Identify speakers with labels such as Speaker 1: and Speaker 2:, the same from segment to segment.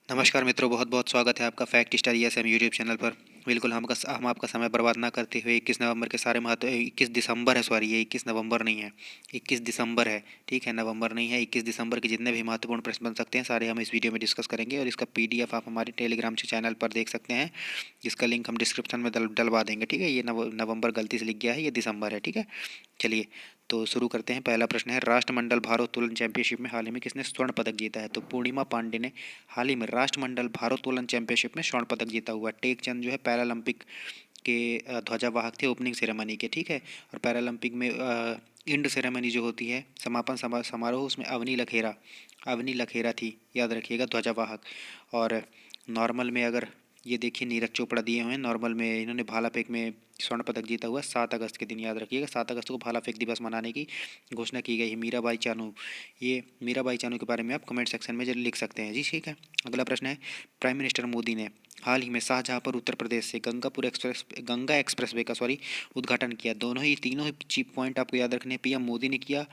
Speaker 1: नमस्कार मित्रों, बहुत बहुत स्वागत है आपका fact star ESM YouTube channel पर। बिल्कुल हम आपका समय बर्बाद ना करते हुए 21 नवंबर के सारे महत्व 21 दिसंबर है, सॉरी ये 21 नवंबर नहीं है, 21 दिसंबर है। ठीक है, नवंबर नहीं है, 21 दिसंबर के जितने भी महत्वपूर्ण प्रश्न बन सकते हैं सारे हम इस वीडियो में डिस्कस करेंगे और इसका PDF आप हमारे टेलीग्राम चैनल पर देख सकते हैं, जिसका लिंक हम डिस्क्रिप्शन में डलवा देंगे। ठीक है, ये नवंबर गलती से लिख गया है, ये दिसंबर है। ठीक है, चलिए तो शुरू करते हैं। पहला प्रश्न है, राष्ट्रमंडल भारोत्तोलन चैंपियनशिप में हाल ही में किसने स्वर्ण पदक जीता है? तो पूर्णिमा पांडे ने हाल ही में राष्ट्रमंडल भारोत्तोलन चैंपियनशिप में स्वर्ण पदक जीता हुआ। टेकचंद जो है पैरालंपिक के ध्वजावाहक थे ओपनिंग सेरेमनी के। ठीक है, और पैरालंपिक में इंड सेरेमनी जो होती है, समापन समारोह, उसमें अवनी लखेरा थी, याद रखिएगा, ध्वजावाहक। और नॉर्मल में अगर ये देखिए, नीरज चोपड़ा दिए हुए हैं। नॉर्मल में इन्होंने भाला फेंक में स्वर्ण पदक जीता हुआ 7 अगस्त के दिन, याद रखिएगा। 7 अगस्त को भाला फेंक दिवस मनाने की घोषणा की गई है। मीराबाई चानू, ये मीराबाई चानू के बारे में आप कमेंट सेक्शन में लिख सकते हैं जी। ठीक है, अगला प्रश्न है, प्राइम मिनिस्टर मोदी ने हाल ही में शाहजहाँपुर उत्तर प्रदेश से गंगा एक्सप्रेस वे का उद्घाटन किया। तीनों ही चीप पॉइंट आपको याद रखने हैं। PM मोदी ने किया,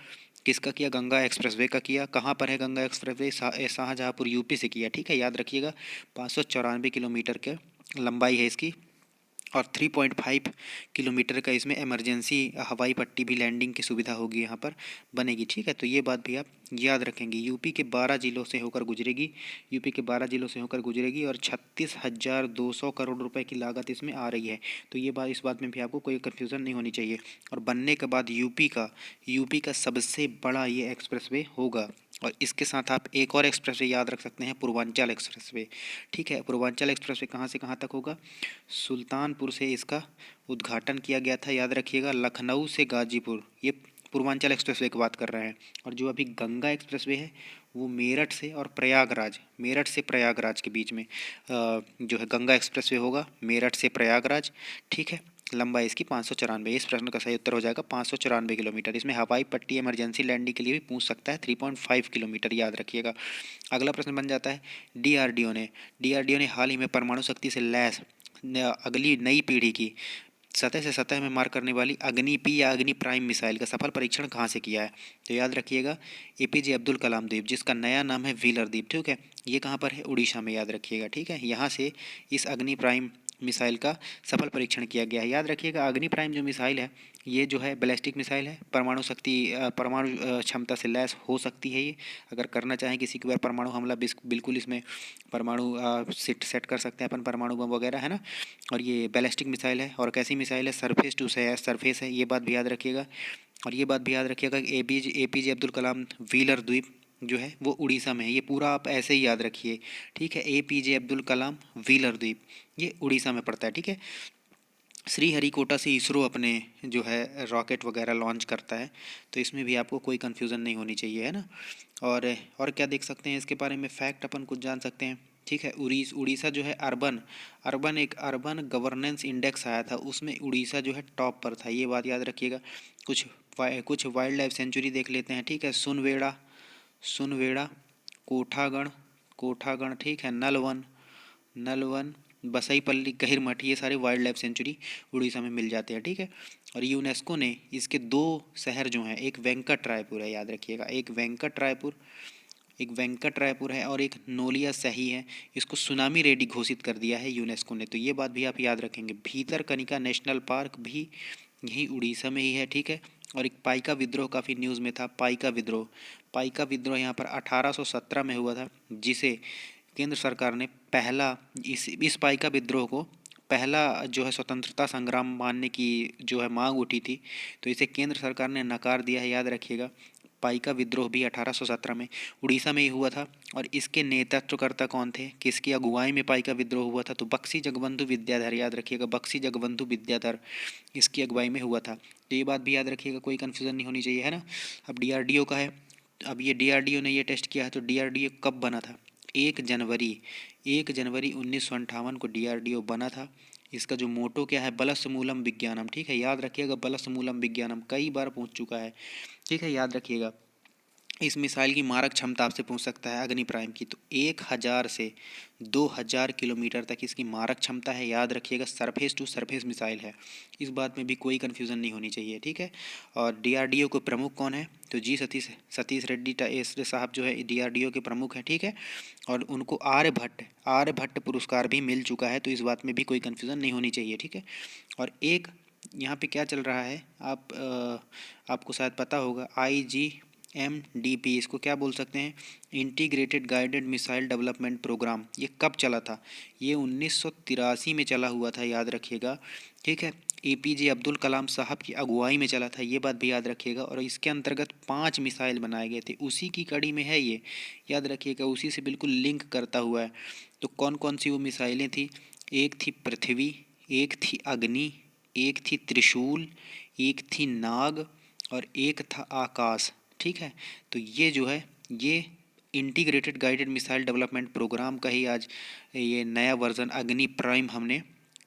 Speaker 1: किसका किया? गंगा एक्सप्रेस वे का किया। कहाँ पर है Ganga express way? Shahjahanpur UP से किया। ठीक है, याद रखिएगा। 594 किलोमीटर के लंबाई है इसकी, और 3.5 किलोमीटर का इसमें इमरजेंसी हवाई पट्टी भी, लैंडिंग की सुविधा होगी यहाँ पर, बनेगी। ठीक है, तो ये बात भी आप याद रखेंगे। यूपी के 12 जिलों से होकर गुजरेगी, और 36,200 करोड़ रुपए की लागत इसमें आ रही है। तो ये बात, इस बात में भी आपको कोई कन्फ्यूज़न नहीं होनी चाहिए। और बनने के बाद यूपी का सबसे बड़ा ये एक्सप्रेसवे होगा। और इसके साथ आप एक और एक्सप्रेसवे याद रख सकते हैं, पूर्वांचल एक्सप्रेसवे। ठीक है, पूर्वांचल एक्सप्रेसवे कहाँ से कहाँ तक होगा? सुल्तानपुर से इसका उद्घाटन किया गया था, याद रखिएगा। लखनऊ से गाजीपुर, ये पूर्वांचल एक्सप्रेसवे की बात कर रहे हैं। और जो अभी गंगा एक्सप्रेसवे है, वो मेरठ से प्रयागराज के बीच में जो है गंगा एक्सप्रेसवे होगा, मेरठ से प्रयागराज। ठीक है, लंबाई इसकी 594। इस प्रश्न का सही उत्तर हो जाएगा 594 किलोमीटर। इसमें हवाई पट्टी इमरजेंसी लैंडिंग के लिए भी पूछ सकता है, 3.5 किलोमीटर, याद रखिएगा। अगला प्रश्न बन जाता है, डीआरडीओ ने हाल ही में परमाणु शक्ति से लैस अगली नई पीढ़ी की सतह से सतह में मार करने वाली अग्नि P या अग्नि प्राइम मिसाइल का सफल परीक्षण कहाँ से किया है? तो याद रखिएगा, APJ अब्दुल कलाम द्वीप, जिसका नया नाम है व्हीलर द्वीप। ठीक है, ये कहाँ पर है? उड़ीसा में, याद रखिएगा। ठीक है, यहाँ से इस अग्नि प्राइम मिसाइल का सफल परीक्षण किया गया है। याद रखिएगा, अग्नि प्राइम जो मिसाइल है, ये जो है बैलिस्टिक मिसाइल है, परमाणु क्षमता से लैस हो सकती है। ये अगर करना चाहें किसी के ऊपर परमाणु हमला, बिल्कुल इसमें परमाणु सेट कर सकते हैं अपन, परमाणु बम वगैरह, है ना। और ये बैलिस्टिक मिसाइल है, और कैसी मिसाइल है? सरफेस टू सरफेस है, ये बात भी याद रखिएगा। और ये बात भी याद रखिएगा कि APJ अब्दुल कलाम व्हीलर द्वीप जो है वो उड़ीसा में है। ये पूरा आप ऐसे ही याद रखिए। ठीक है, APJ अब्दुल कलाम व्हीलर द्वीप, ये उड़ीसा में पड़ता है। ठीक है, श्रीहरिकोटा से इसरो अपने जो है रॉकेट वगैरह लॉन्च करता है, तो इसमें भी आपको कोई कन्फ्यूज़न नहीं होनी चाहिए, है ना। और क्या देख सकते हैं इसके बारे में फैक्ट, अपन कुछ जान सकते हैं। ठीक है, उड़ीसा जो है अर्बन गवर्नेंस इंडेक्स आया था, उसमें उड़ीसा जो है टॉप पर था, ये बात याद रखिएगा। कुछ वाइल्ड लाइफ सेंचुरी देख लेते हैं। ठीक है, सुनवेड़ा, कोठागढ़ कोठागढ़ ठीक है, नलवन, बसईपल्ली, गहिरमठ, ये सारे वाइल्ड लाइफ सेंचुरी उड़ीसा में मिल जाते हैं। ठीक है, और यूनेस्को ने इसके 2 शहर जो हैं, एक वेंकट रायपुर है, याद रखिएगा, एक वेंकट रायपुर है और एक नोलिया सही है, इसको सुनामी रेडी घोषित कर दिया है यूनेस्को ने। तो ये बात भी आप याद रखेंगे। भीतरकनिका नेशनल पार्क भी यही उड़ीसा में ही है। ठीक है, और एक पाइका विद्रोह काफ़ी न्यूज़ में था। पाइका विद्रोह यहाँ पर 1817 में हुआ था, जिसे केंद्र सरकार ने पहला, इस पाइका विद्रोह को पहला जो है स्वतंत्रता संग्राम मानने की जो है मांग उठी थी, तो इसे केंद्र सरकार ने नकार दिया है, याद रखिएगा। पाइका विद्रोह भी 1817 में उड़ीसा में ही हुआ था। और इसके नेतृत्वकर्ता कौन थे, किसकी अगुवाई में पाइका विद्रोह हुआ था? तो बख्शी जगबंधु विद्याधर, याद रखिएगा, बख्शी जगबंधु विद्याधर इसकी अगुवाई में हुआ था। तो ये बात भी याद रखिएगा, कोई कन्फ्यूज़न नहीं होनी चाहिए, है ना। अब DRDO का है, अब ये DRDO ने ये टेस्ट किया है, तो DRDO कब बना था? 1 जनवरी 1958 को DRDO बना था। इसका जो मोटो क्या है? बलस मूलम विज्ञानम। ठीक है, याद रखिएगा, बलस मूलम विज्ञानम कई बार पूछ चुका है। ठीक है, याद रखिएगा। इस मिसाइल की मारक क्षमता आपसे पूछ सकता है अग्नि प्राइम की, तो 1000 से 2000 किलोमीटर तक इसकी मारक क्षमता है। याद रखिएगा सरफेस टू सरफेस मिसाइल है, इस बात में भी कोई कन्फ्यूज़न नहीं होनी चाहिए, ठीक है। और डीआरडीओ के प्रमुख कौन है, तो जी सतीश सतीश रेड्डी साहब जो है डीआरडीओ के प्रमुख हैं, ठीक है। और उनको आर्यभट्ट पुरस्कार भी मिल चुका है, तो इस बात में भी कोई कन्फ्यूज़न नहीं होनी चाहिए, ठीक है। और एक यहाँ पे क्या चल रहा है, आपको शायद पता होगा, IGMDP, इसको क्या बोल सकते हैं, integrated guided missile development programme. ये कब चला था, ये 1983 में चला हुआ था, याद रखिएगा, ठीक है। APJ अब्दुल कलाम साहब की अगुवाई में चला था, ये बात भी याद रखिएगा। और इसके अंतर्गत 5 मिसाइल बनाए गए थे, उसी की कड़ी में है ये, याद रखिएगा, उसी से बिल्कुल लिंक करता हुआ है। तो कौन कौन सी वो मिसाइलें थी, एक थी पृथ्वी, एक थी अग्नि, एक थी त्रिशूल, एक थी नाग, और एक था आकाश, ठीक है। तो ये जो है, ये integrated guided missile development programme का ही आज ये नया वर्जन अग्नि प्राइम हमने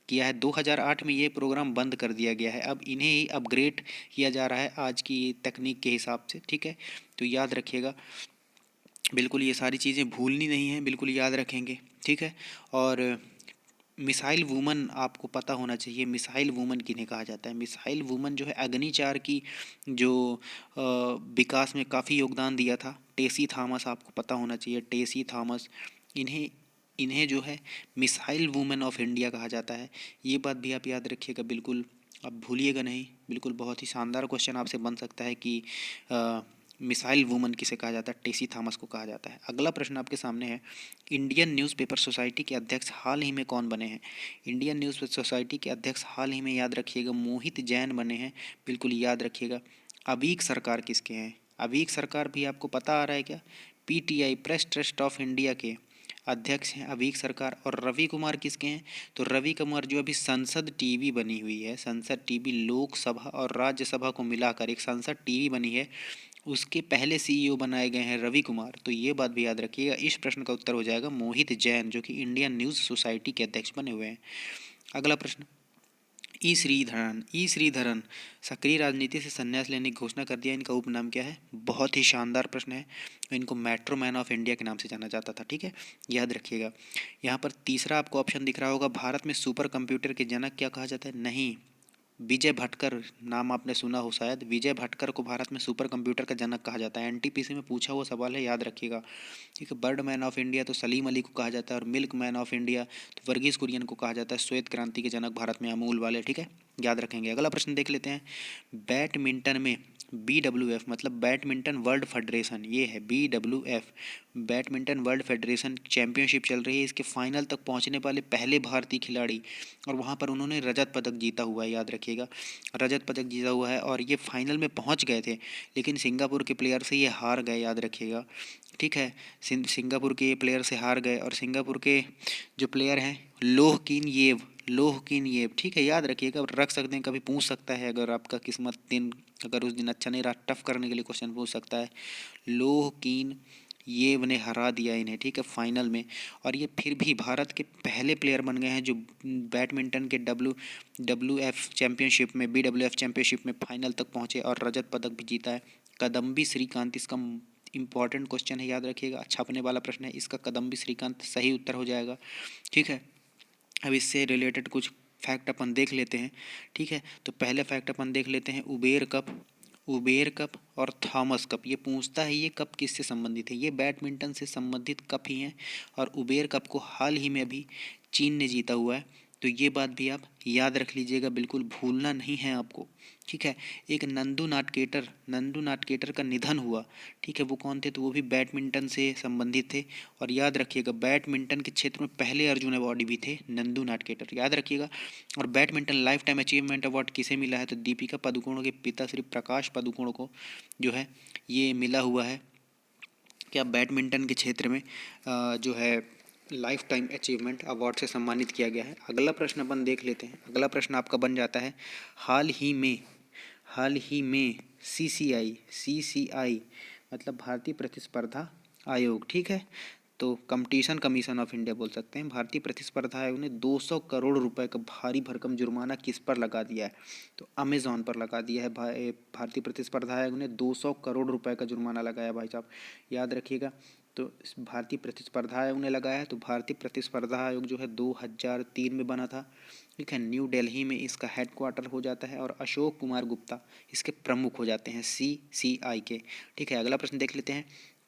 Speaker 1: किया है। 2008 में ये प्रोग्राम बंद कर दिया गया है, अब इन्हें ही अपग्रेड किया जा रहा है आज की तकनीक के हिसाब से, ठीक है। तो याद रखिएगा, बिल्कुल ये सारी चीज़ें भूलनी नहीं है, बिल्कुल याद रखेंगे, ठीक है। और मिसाइल वूमन आपको पता होना चाहिए, मिसाइल वूमन किन्हें कहा जाता है। मिसाइल वूमन जो है अग्नि 4 की जो विकास में काफ़ी योगदान दिया था, टेसी थॉमस, आपको पता होना चाहिए, टेसी थॉमस, इन्हें इन्हें जो है मिसाइल वूमेन ऑफ इंडिया कहा जाता है। ये बात भी आप याद रखिएगा, बिल्कुल आप भूलिएगा नहीं, बिल्कुल बहुत ही शानदार क्वेश्चन आपसे बन सकता है कि मिसाइल वूमन किसे कहा जाता है, टेसी थॉमस को कहा जाता है। अगला प्रश्न आपके सामने है, इंडियन न्यूज़पेपर सोसाइटी के अध्यक्ष हाल ही में कौन बने हैं। इंडियन न्यूज़पेपर सोसाइटी के अध्यक्ष हाल ही में, याद रखिएगा, मोहित जैन बने हैं, बिल्कुल याद रखिएगा। अवीक सरकार किसके हैं, अवीक सरकार भी आपको पता आ रहा है क्या, PTI press trust of India के अध्यक्ष हैं अवीक सरकार। और रवि कुमार किसके हैं, तो रवि कुमार जो अभी संसद टीवी बनी हुई है, संसद टीवी, लोकसभा और राज्यसभा को मिलाकर एक संसद टीवी बनी है, उसके पहले CEO बनाए गए हैं रवि कुमार। तो ये बात भी याद रखिएगा, इस प्रश्न का उत्तर हो जाएगा मोहित जैन, जो कि इंडियन न्यूज़ सोसाइटी के अध्यक्ष बने हुए हैं। अगला प्रश्न, ई श्रीधरन सक्रिय राजनीति से संन्यास लेने की घोषणा कर दिया, इनका उपनाम क्या है, बहुत ही शानदार प्रश्न है। इनको मेट्रो मैन ऑफ इंडिया के नाम से जाना जाता था, ठीक है, याद रखिएगा। यहाँ पर तीसरा आपको ऑप्शन दिख रहा होगा, भारत में सुपर कंप्यूटर के जनक क्या कहा जाता है, नहीं, विजय भटकर, नाम आपने सुना हो शायद, विजय भटकर को भारत में सुपर कंप्यूटर का जनक कहा जाता है। NTPC में पूछा हुआ सवाल है, याद रखिएगा, ठीक है। बर्ड मैन ऑफ इंडिया तो सलीम अली को कहा जाता है, और मिल्क मैन ऑफ इंडिया तो वर्गीज कुरियन को कहा जाता है, श्वेत क्रांति के जनक भारत में अमूल वाले, ठीक है, याद रखेंगे। अगला प्रश्न देख लेते हैं, बैडमिंटन में BWF मतलब बैडमिंटन वर्ल्ड फेडरेशन, ये है BWF, badminton world federation championship चल रही है, इसके फाइनल तक पहुंचने वाले पहले भारतीय खिलाड़ी, और वहां पर उन्होंने रजत पदक जीता हुआ है, याद रखिएगा, रजत पदक जीता हुआ है। और ये फाइनल में पहुंच गए थे, लेकिन सिंगापुर के प्लेयर से ये हार गए, याद रखिएगा, ठीक है। सिंगापुर के प्लेयर से हार गए, और सिंगापुर के जो प्लेयर हैं लोह किन येव, ठीक है, याद रखिएगा, रख सकते हैं, कभी पूछ सकता है, अगर आपका किस्मत दिन अगर उस दिन अच्छा नहीं रहा, टफ करने के लिए क्वेश्चन पूछ सकता है। लोह किन येव ने हरा दिया इन्हें, ठीक है, फाइनल में। और ये फिर भी भारत के पहले प्लेयर बन गए हैं जो बैडमिंटन के WWF चैंपियनशिप में, BWF चैंपियनशिप में फाइनल तक पहुंचे और रजत पदक भी जीता है। कदम्बी श्रीकांत इसका इंपॉर्टेंट क्वेश्चन है, याद रखिएगा, छपने वाला प्रश्न है इसका, कदम्बी श्रीकांत सही उत्तर हो जाएगा, ठीक है। अब इससे रिलेटेड कुछ फैक्ट अपन देख लेते हैं, ठीक है। तो पहले फैक्ट अपन देख लेते हैं, उबेर कप और थॉमस कप, ये पूछता है ये कप किससे संबंधित है, ये बैडमिंटन से संबंधित कप ही हैं। और उबेर कप को हाल ही में अभी चीन ने जीता हुआ है, तो ये बात भी आप याद रख लीजिएगा, बिल्कुल भूलना नहीं है आपको, ठीक है। एक नंदू नाटकेटर का निधन हुआ, ठीक है, वो कौन थे, तो वो भी बैडमिंटन से संबंधित थे। और याद रखिएगा, बैडमिंटन के क्षेत्र में पहले अर्जुन अवार्डी भी थे नंदू नाटकेटर, याद रखिएगा। और badminton life time achievement award किसे मिला है, तो दीपिका पादुकोण के पिता श्री प्रकाश पादुकोण को जो है ये मिला हुआ है, क्या बैडमिंटन के क्षेत्र में जो है लाइफ टाइम अचीवमेंट अवार्ड से सम्मानित किया गया है। अगला प्रश्न अपन देख लेते हैं, अगला प्रश्न आपका बन जाता है, हाल ही में CCI मतलब भारतीय प्रतिस्पर्धा आयोग, ठीक है, तो कंपटीशन कमीशन ऑफ इंडिया बोल सकते हैं, भारतीय प्रतिस्पर्धा आयोग ने 200 करोड़ रुपए का भारी भरकम जुर्माना किस पर लगा दिया है? तो अमेजॉन पर लगा दिया है। भारतीय प्रतिस्पर्धा आयोग ने 200 करोड़ रुपए का जुर्माना लगाया भाई साहब, याद रखिएगा। तो भारतीय प्रतिस्पर्धा आयोग ने लगाया है। तो भारतीय प्रतिस्पर्धा आयोग जो है 2003 में बना था, ठीक है। न्यू दिल्ली में इसका हेडक्वार्टर हो जाता है और अशोक कुमार गुप्ता इसके प्रमुख हो जाते हैं, CCI के, ठीक है। अगला प्रश्न देख लेते हैं।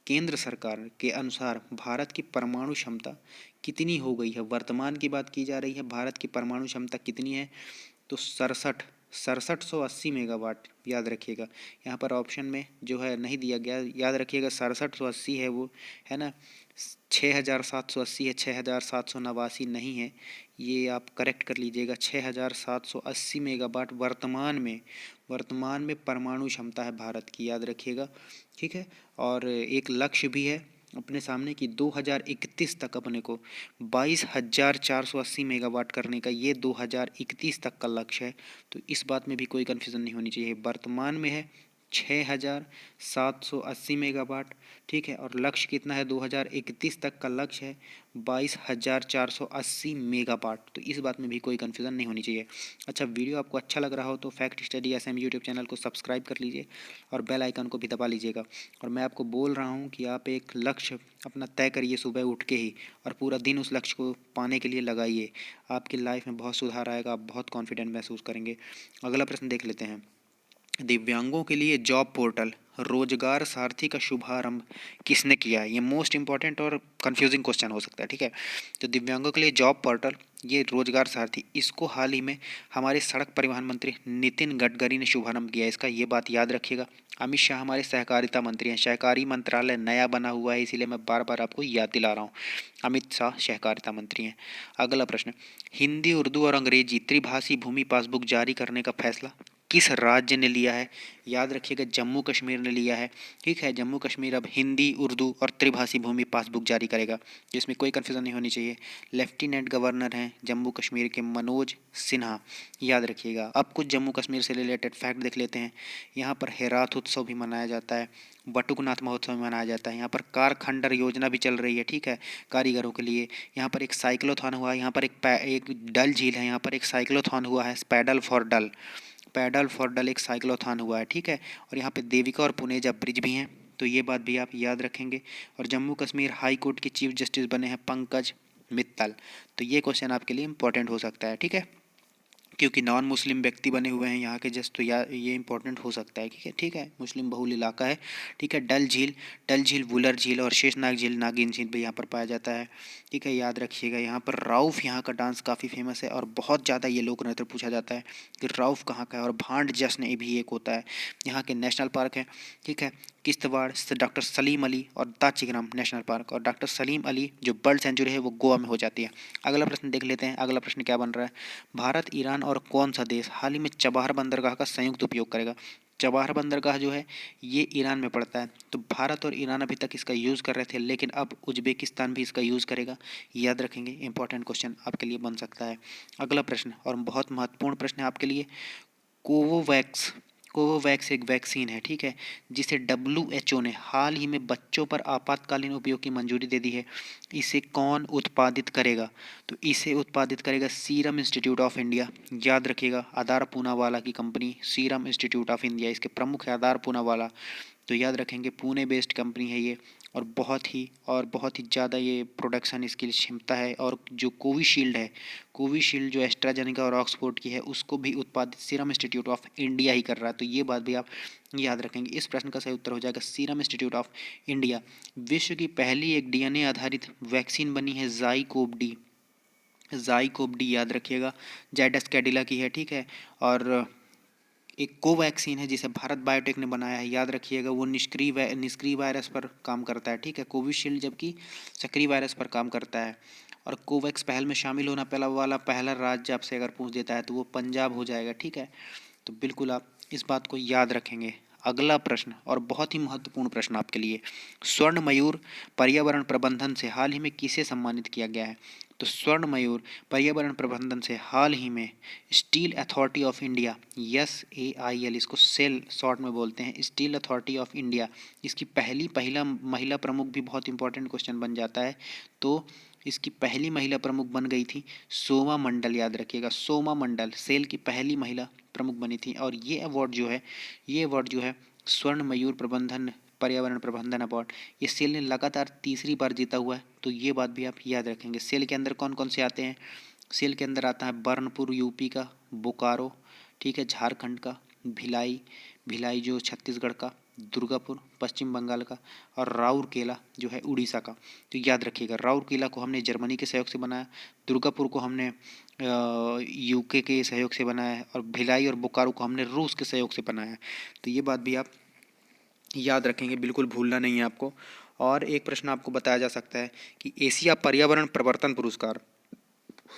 Speaker 1: केंद्र सरकार के अनुसार भारत की परमाणु क्षमता कितनी हो गई है? वर्तमान की बात की जा रही है, भारत की परमाणु क्षमता कितनी है? तो 6780 मेगावाट, याद रखिएगा। यहाँ पर ऑप्शन में जो है नहीं दिया गया, याद रखिएगा 6780 है वो, है ना। 6780 है, 6789 नहीं है, ये आप करेक्ट कर लीजिएगा। 6780 मेगावाट वर्तमान में परमाणु क्षमता है भारत की, याद रखिएगा, ठीक है। और एक लक्ष्य भी है अपने सामने कि 2031 तक अपने को 22,480 मेगावाट करने का, ये 2031 तक का लक्ष्य है। तो इस बात में भी कोई कन्फ्यूज़न नहीं होनी चाहिए। वर्तमान में है 6,780 मेगावाट, ठीक है। और लक्ष्य कितना है? 2031 तक का लक्ष्य है 22,480 मेगावाट। तो इस बात में भी कोई कन्फ्यूज़न नहीं होनी चाहिए। अच्छा, वीडियो आपको अच्छा लग रहा हो तो fact study SM YouTube channel को सब्सक्राइब कर लीजिए और बेल आइकन को भी दबा लीजिएगा। और मैं आपको बोल रहा हूँ कि आप एक लक्ष्य अपना तय करिए सुबह उठ के ही, और पूरा दिन उस लक्ष्य को पाने के लिए लगाइए। आपकी लाइफ में बहुत सुधार आएगा, आप बहुत कॉन्फिडेंट महसूस करेंगे। अगला प्रश्न देख लेते हैं। दिव्यांगों के लिए जॉब पोर्टल रोजगार सारथी का शुभारंभ किसने किया है? ये मोस्ट इंपॉर्टेंट और कंफ्यूजिंग क्वेश्चन हो सकता है, ठीक है। तो दिव्यांगों के लिए जॉब पोर्टल, ये रोजगार सारथी, इसको हाल ही में हमारे सड़क परिवहन मंत्री नितिन गडकरी ने शुभारंभ किया है इसका, ये बात याद रखिएगा। अमित शाह हमारे सहकारिता मंत्री हैं, सहकारी मंत्रालय नया बना हुआ है, इसीलिए मैं बार बार आपको याद दिला रहा हूँ। अमित शाह सहकारिता मंत्री हैं। अगला प्रश्न, हिंदी, उर्दू और अंग्रेजी त्रिभाषी भूमि पासबुक जारी करने का फैसला किस राज्य ने लिया है? याद रखिएगा, जम्मू कश्मीर ने लिया है, ठीक है। जम्मू कश्मीर अब हिंदी, उर्दू और त्रिभाषी भूमि पासबुक जारी करेगा, जिसमें कोई कन्फ्यूज़न नहीं होनी चाहिए। लेफ्टिनेंट गवर्नर हैं जम्मू कश्मीर के मनोज सिन्हा, याद रखिएगा। अब कुछ जम्मू कश्मीर से रिलेटेड फैक्ट देख लेते हैं। यहाँ पर हेरात उत्सव भी मनाया जाता है, बटुकनाथ महोत्सव भी मनाया जाता है। यहाँ पर कार खंडर योजना भी चल रही है, ठीक है, कारीगरों के लिए। यहाँ पर एक साइक्लोथॉन हुआ है, यहाँ पर एक डल झील है, यहाँ पर एक साइक्लोथॉन हुआ है, पैडल फॉर डल एक साइक्लोथॉन हुआ है, ठीक है। और यहाँ पे देविका और पुनेजा ब्रिज भी हैं, तो ये बात भी आप याद रखेंगे। और जम्मू कश्मीर हाई कोर्ट के चीफ जस्टिस बने हैं पंकज मित्तल, तो ये क्वेश्चन आपके लिए इंपॉर्टेंट हो सकता है, ठीक है, क्योंकि नॉन मुस्लिम व्यक्ति बने हुए हैं यहाँ के जस्ट, तो ये इंपॉर्टेंट हो सकता है, ठीक है, ठीक है। मुस्लिम बहुल इलाका है, ठीक है। डल झील, वुलर झील और शेषनाग झील, नागिन झील भी यहाँ पर पाया जाता है, ठीक है, याद रखिएगा। यहाँ पर राउफ, यहाँ का डांस काफ़ी फेमस है और बहुत ज़्यादा ये लोक नृत्य पूछा जाता है कि राउफ कहाँ का है। और भांड जश्न भी एक होता है। यहाँ के नेशनल पार्क है, ठीक है, किश्तवाड़, डॉक्टर सलीम अली और दाचिग्राम नेशनल पार्क। और डॉक्टर सलीम अली जो बर्ड सेंचुरी है वो गोवा में हो जाती है। अगला प्रश्न देख लेते हैं। अगला प्रश्न क्या बन रहा है? भारत, ईरान और कौन सा देश हाल ही में चबाहर बंदरगाह का संयुक्त उपयोग करेगा? चबाहर बंदरगाह जो है ये ईरान में पड़ता है। तो भारत और ईरान अभी तक इसका यूज़ कर रहे थे, लेकिन अब उज्बेकिस्तान भी इसका यूज़ करेगा, याद रखेंगे। इंपॉर्टेंट क्वेश्चन आपके लिए बन सकता है। अगला प्रश्न और बहुत महत्वपूर्ण प्रश्न है आपके लिए। कोवोवैक्स कोवोवैक्स एक वैक्सीन है, ठीक है, जिसे WHO ने हाल ही में बच्चों पर आपातकालीन उपयोग की मंजूरी दे दी है। इसे कौन उत्पादित करेगा? तो इसे उत्पादित करेगा सीरम इंस्टीट्यूट ऑफ इंडिया, याद रखिएगा। आदार पूनावाला की company serum institute of India, इसके प्रमुख है आदार पूनावाला, तो याद रखेंगे पुणे बेस्ड कंपनी है ये। और बहुत ही ज़्यादा ये प्रोडक्शन इसकी क्षमता है। और जो कोविशील्ड जो एस्ट्राजेनेका और ऑक्सफोर्ड की है, उसको भी उत्पादित सीरम इंस्टीट्यूट ऑफ इंडिया ही कर रहा है, तो ये बात भी आप याद रखेंगे। इस प्रश्न का सही उत्तर हो जाएगा सीरम इंस्टीट्यूट ऑफ इंडिया। विश्व की पहली एक DNA आधारित वैक्सीन बनी है जाइकोव-डी, याद रखिएगा, जायडस कैडिला की है, ठीक है। और एक कोवैक्सीन है जिसे भारत बायोटेक ने बनाया है, याद रखिएगा, वो निष्क्रिय वायरस पर काम करता है, ठीक है। कोविशील्ड जबकि सक्रिय वायरस पर काम करता है। और कोवैक्स पहल में शामिल होना पहला राज्य आपसे अगर पूछ देता है तो वो पंजाब हो जाएगा, ठीक है। तो बिल्कुल आप इस बात को याद रखेंगे। अगला प्रश्न और बहुत ही महत्वपूर्ण प्रश्न आपके लिए। स्वर्ण मयूर पर्यावरण प्रबंधन से हाल ही में किसे सम्मानित किया गया है? तो स्वर्ण मयूर पर्यावरण प्रबंधन से हाल ही में steel authority of India, SAIL, इसको सेल शॉर्ट में बोलते हैं, स्टील अथॉरिटी ऑफ इंडिया, इसकी पहला महिला प्रमुख भी बहुत इंपॉर्टेंट क्वेश्चन बन जाता है। तो इसकी पहली महिला प्रमुख बन गई थी सोमा मंडल, याद रखिएगा, सोमा मंडल सेल की पहली महिला प्रमुख बनी थी। और ये अवार्ड जो है स्वर्ण मयूर प्रबंधन पर्यावरण प्रबंधन अवार्ड, ये सेल ने लगातार तीसरी बार जीता हुआ है। तो ये बात भी आप याद रखेंगे। सेल के अंदर कौन कौन से आते हैं? सेल के अंदर आता है बर्नपुर यूपी का, बोकारो, ठीक है, झारखंड का, भिलाई जो छत्तीसगढ़ का, दुर्गापुर पश्चिम बंगाल का, और राउरकेला जो है उड़ीसा का। तो याद रखिएगा, राउरकेला को हमने जर्मनी के सहयोग से बनाया, दुर्गापुर को हमने UK के सहयोग से बनाया है, और भिलाई और बोकारो को हमने रूस के सहयोग से बनाया है। तो ये बात भी आप याद रखेंगे, बिल्कुल भूलना नहीं है आपको। और एक प्रश्न आपको बताया जा सकता है कि एशिया पर्यावरण प्रवर्तन पुरस्कार,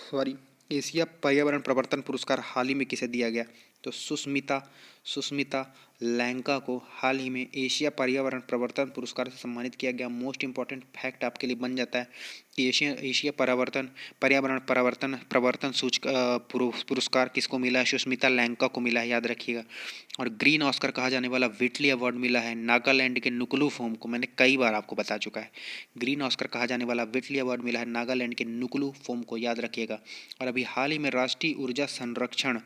Speaker 1: सॉरी, एशिया पर्यावरण प्रवर्तन पुरस्कार हाल ही में किसे दिया गया? तो सुस्मिता लैंका को हाल ही में एशिया पर्यावरण प्रवर्तन पुरस्कार से सम्मानित किया गया। मोस्ट इंपॉर्टेंट फैक्ट आपके लिए बन जाता है कि एशिया पर्यावरण प्रवर्तन पुरस्कार किसको मिला है? सुस्मिता लैंका को मिला है, याद रखिएगा। और ग्रीन ऑस्कर कहा जाने वाला व्हिटली अवार्ड मिला है नागालैंड के नुकुलू फोम को, मैंने कई बार आपको बता चुका है। ग्रीन ऑस्कर कहा जाने वाला व्हिटली अवार्ड मिला है नागालैंड के नुकुलू फोम को, याद रखिएगा। और अभी हाल ही में राष्ट्रीय ऊर्जा संरक्षण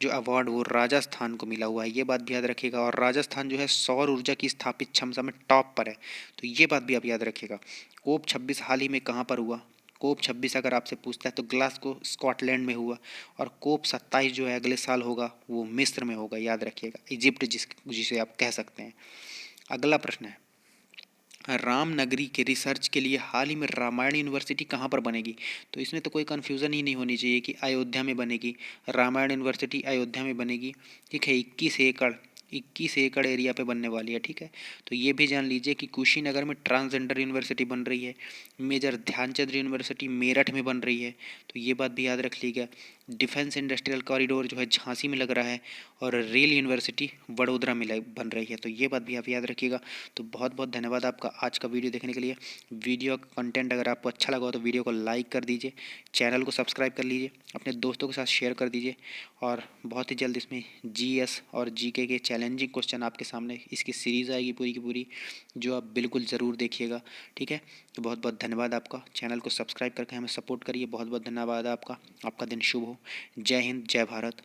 Speaker 1: जो अवार्ड वो राजस्थान को मिला हुआ है, ये बात भी याद रखिएगा। और राजस्थान जो है सौर ऊर्जा की स्थापित क्षमता में टॉप पर है, तो ये बात भी आप याद रखिएगा। COP26 हाल ही में कहाँ पर हुआ? COP26 अगर आपसे पूछता है तो ग्लासगो स्कॉटलैंड में हुआ। और COP27 जो है अगले साल होगा, वो मिस्र में होगा, याद रखिएगा, इजिप्ट जिसे आप कह सकते हैं। अगला प्रश्न है, रामनगरी के रिसर्च के लिए हाल ही में रामायण यूनिवर्सिटी कहाँ पर बनेगी? तो इसमें तो कोई कन्फ्यूज़न ही नहीं होनी चाहिए कि अयोध्या में बनेगी। रामायण यूनिवर्सिटी अयोध्या में बनेगी, ठीक है। 21 एकड़ एरिया पे बनने वाली है, ठीक है। तो ये भी जान लीजिए कि कुशीनगर में ट्रांसजेंडर यूनिवर्सिटी बन रही है, मेजर ध्यानचंद यूनिवर्सिटी मेरठ में बन रही है, तो ये बात भी याद रख लीजिएगा। डिफेंस इंडस्ट्रियल कॉरिडोर जो है झांसी में लग रहा है, और रेल यूनिवर्सिटी वडोदरा में बन रही है, तो ये बात भी आप याद रखिएगा। तो बहुत बहुत धन्यवाद आपका आज का वीडियो देखने के लिए। वीडियो का कंटेंट अगर आपको अच्छा लगा हो तो वीडियो को लाइक कर दीजिए, चैनल को सब्सक्राइब कर लीजिए, अपने दोस्तों के साथ शेयर कर दीजिए। और बहुत ही जल्द इसमें GS और GK के चैलेंजिंग क्वेश्चन आपके सामने इसकी सीरीज़ आएगी पूरी की पूरी, जो आप बिल्कुल ज़रूर देखिएगा, ठीक है। तो बहुत बहुत धन्यवाद आपका, चैनल को सब्सक्राइब करके हमें सपोर्ट करिए। बहुत बहुत धन्यवाद आपका, आपका दिन शुभ हो। जय हिंद, जय भारत।